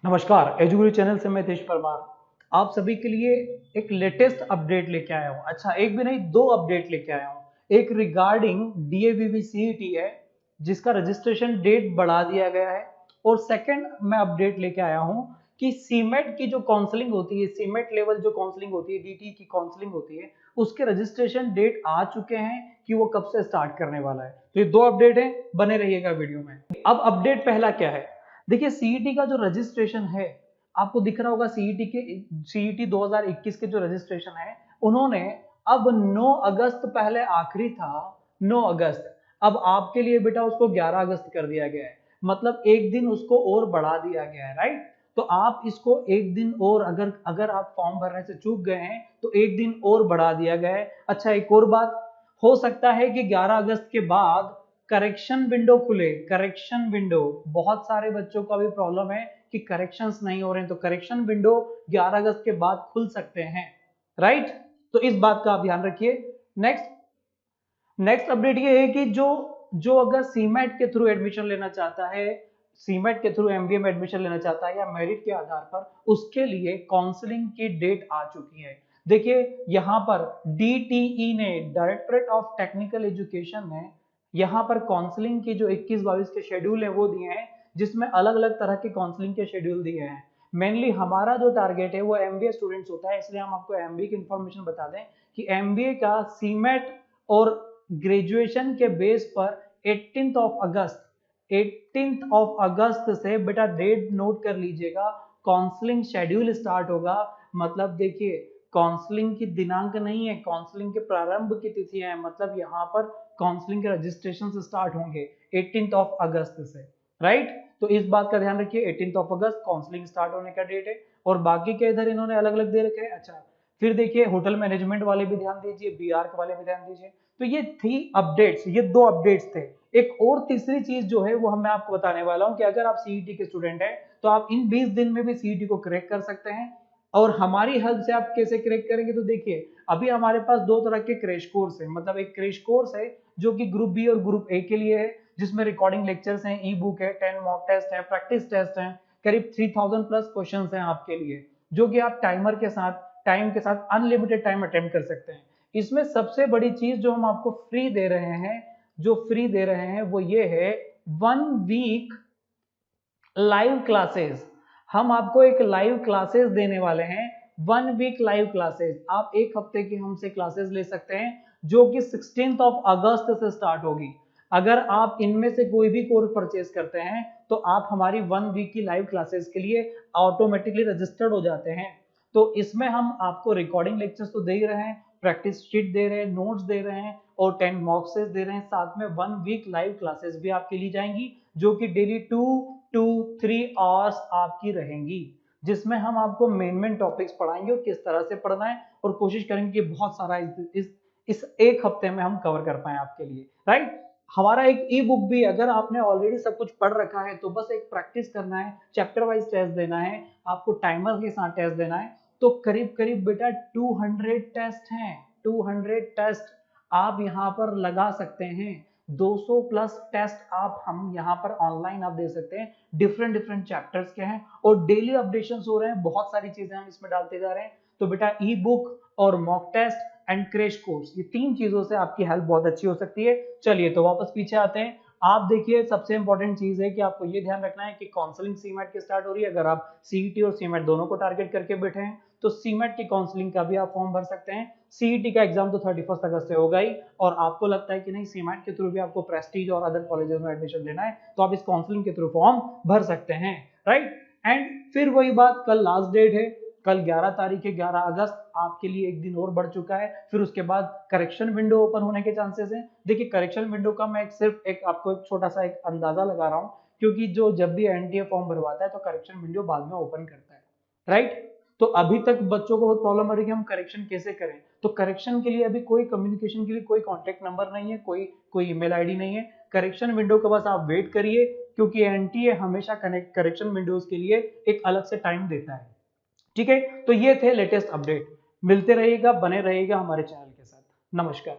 नमस्कार, एजुगुरु चैनल से मैं तेज परमार आप सभी के लिए एक लेटेस्ट अपडेट लेके आया हूँ। अच्छा, एक भी नहीं दो अपडेट लेके आया हूँ। एक रिगार्डिंग डीएवीवी सीईटी है जिसका रजिस्ट्रेशन डेट बढ़ा दिया गया है, और सेकंड मैं अपडेट लेके आया हूँ कि सीमेट की जो काउंसलिंग होती है, सीमेट लेवल जो काउंसलिंग होती है, डीटी की काउंसलिंग होती है, उसके रजिस्ट्रेशन डेट आ चुके हैं कि वो कब से स्टार्ट करने वाला है। तो ये दो अपडेट है, बने रहिएगा वीडियो में। अब अपडेट पहला क्या है, देखिए सीईटी का जो रजिस्ट्रेशन है, आपको दिख रहा होगा सीईटी 2021 के जो रजिस्ट्रेशन है, उन्होंने अब 9 अगस्त, पहले आखिरी था 9 अगस्त, अब आपके लिए बेटा उसको 11 अगस्त कर दिया गया है। मतलब एक दिन उसको और बढ़ा दिया गया है, राइट। तो आप इसको एक दिन और, अगर अगर आप फॉर्म भरने से चूक गए हैं तो एक दिन और बढ़ा दिया गया है। अच्छा, एक और बात, हो सकता है कि 11 अगस्त के बाद करेक्शन विंडो खुले। करेक्शन विंडो, बहुत सारे बच्चों को अभी प्रॉब्लम है कि करेक्शंस नहीं हो रहे हैं, तो करेक्शन विंडो 11 अगस्त के बाद खुल सकते हैं, राइट। तो इस बात का आप ध्यान रखिए। नेक्स्ट अपडेट ये है कि जो जो अगर सीमेट के थ्रू एडमिशन लेना चाहता है, सीमेट के थ्रू एमबीए में एडमिशन लेना चाहता है या मेरिट के आधार पर, उसके लिए काउंसलिंग की डेट आ चुकी है। देखिए यहां पर डीटीई ने, डायरेक्टरेट ऑफ टेक्निकल एजुकेशन ने यहाँ पर काउंसलिंग की जो 21-22 के शेड्यूल है वो दिए हैं, जिसमें अलग अलग तरह के काउंसलिंग के शेड्यूल दिए हैं। मेनली हमारा जो टारगेट है वो एमबीए स्टूडेंट्स होता है, इसलिए हम आपको एमबीए की इंफॉर्मेशन बता दें कि एमबीए का सीमेट और ग्रेजुएशन के बेस पर 18 ऑफ अगस्त से बेटा डेट नोट कर लीजिएगा, काउंसलिंग शेड्यूल स्टार्ट होगा। मतलब देखिए, काउंसलिंग की दिनांक नहीं है, काउंसलिंग के प्रारंभ की तिथि है। मतलब यहाँ पर काउंसलिंग के रजिस्ट्रेशन से स्टार्ट होंगे 18 ऑफ अगस्त से, राइट। तो इस बात का ध्यान रखिए, 18 ऑफ अगस्त काउंसलिंग स्टार्ट होने का डेट है, और बाकी के इधर इन्होंने अलग अलग दे रखे हैं। अच्छा, फिर देखिए होटल मैनेजमेंट वाले भी ध्यान दीजिए, बीआर वाले भी ध्यान दीजिए। तो ये थी अपडेट्स, ये दो अपडेट्स थे। एक और तीसरी चीज जो है वो मैं आपको बताने वाला हूं कि अगर आप सीईटी के स्टूडेंट हैं तो आप इन 20 दिन में भी सीईटी को क्रैक कर सकते हैं। और हमारी हेल्प से आप कैसे क्रैक करेंगे, तो देखिए अभी हमारे पास दो तरह के क्रैश कोर्स है। मतलब एक क्रैश कोर्स है जो कि ग्रुप बी और ग्रुप ए के लिए है, जिसमें रिकॉर्डिंग लेक्चर्स हैं, ई बुक है, 10 मॉक टेस्ट है, प्रैक्टिस टेस्ट है, करीब 3000 प्लस क्वेश्चन हैं आपके लिए, जो कि आप टाइम के साथ अनलिमिटेड टाइम अटेम्प्ट कर सकते हैं। इसमें सबसे बड़ी चीज जो हम आपको फ्री दे रहे हैं, वो ये है 1 वीक लाइव क्लासेस। हम आपको एक लाइव क्लासेस देने वाले हैं, 1 वीक लाइव क्लासेस। आप एक हफ्ते की हमसे क्लासेस ले सकते हैं, जो कि 16 ऑफ अगस्त से स्टार्ट होगी। अगर आप इनमें से कोई भी कोर्स परचेज करते हैं तो आप हमारी 1 वीक की लाइव क्लासेस के लिए ऑटोमेटिकली रजिस्टर्ड हो जाते हैं। तो इसमें हम आपको रिकॉर्डिंग लेक्चर्स तो दे ही रहे हैं, प्रैक्टिस शीट दे रहे हैं, नोट्स दे रहे हैं, और 10 मॉक टेस्ट दे रहे हैं। साथ में 1 वीक लाइव क्लासेस भी आपके ली जाएंगी, जो कि डेली 2 टू 3 आवर्स आपकी रहेंगी, जिसमें हम आपको मेन टॉपिक्स पढ़ाएंगे और किस तरह से पढ़ना है, और कोशिश करेंगे कि बहुत सारा इस एक हफ्ते में हम कवर कर पाए आपके लिए, राइट। हमारा एक ई बुक भी, अगर आपने ऑलरेडी सब कुछ पढ़ रखा है तो बस एक प्रैक्टिस करना है, चैप्टर वाइज टेस्ट देना है, आपको टाइमर के साथ टेस्ट देना है। तो करीब करीब बेटा 200 टेस्ट हैं, 200 टेस्ट आप यहाँ पर लगा सकते हैं। 200 प्लस टेस्ट आप हम यहाँ पर ऑनलाइन आप दे सकते हैं, डिफरेंट डिफरेंट चैप्टर्स के हैं, और डेली अपडेशन हो रहे हैं, बहुत सारी चीजें हम इसमें डालते जा रहे हैं। तो बेटा ई बुक और mock test and crash course, ये तीन चीजों से आपकी हेल्प बहुत अच्छी हो सकती है। चलिए तो वापस पीछे आते हैं। आप देखिए, सबसे इंपॉर्टेंट चीज है कि आपको ये ध्यान रखना है कि काउंसलिंग सीमेट की स्टार्ट हो रही है। अगर आप सीईटी और सीमेट दोनों को टारगेट करके बैठे हैं तो सीमेट की काउंसलिंग का भी आप फॉर्म भर सकते हैं। सीईटी का एग्जाम तो 31 अगस्त से होगा ही, और आपको लगता है कि नहीं सीमेट के थ्रू भी आपको प्रेस्टीज और अदर कॉलेजेस में एडमिशन लेना है, तो आप इस काउंसलिंग के थ्रू फॉर्म भर सकते हैं, राइट। एंड फिर वही बात, कल लास्ट डेट है, कल 11 तारीख है, 11 अगस्त आपके लिए एक दिन और बढ़ चुका है। फिर उसके बाद करेक्शन विंडो ओपन होने के चांसेस हैं। देखिए करेक्शन विंडो का मैं सिर्फ आपको एक छोटा सा एक अंदाजा लगा रहा हूं, क्योंकि जो जब भी एनटीए फॉर्म भरवाता है तो करेक्शन विंडो बाद में ओपन करता है, राइट। तो अभी तक बच्चों को बहुत प्रॉब्लम आ रही है कि हम करेक्शन कैसे करें। तो करेक्शन के लिए अभी कोई कम्युनिकेशन के लिए कोई कॉन्टेक्ट नंबर नहीं है, कोई ईमेल आईडी नहीं है। करेक्शन विंडो का बस आप वेट करिए, क्योंकि एनटीए हमेशा करेक्शन विंडोज के लिए एक अलग से टाइम देता है, ठीक है। तो ये थे लेटेस्ट अपडेट, मिलते रहिएगा, बने रहिएगा हमारे चैनल के साथ। नमस्कार।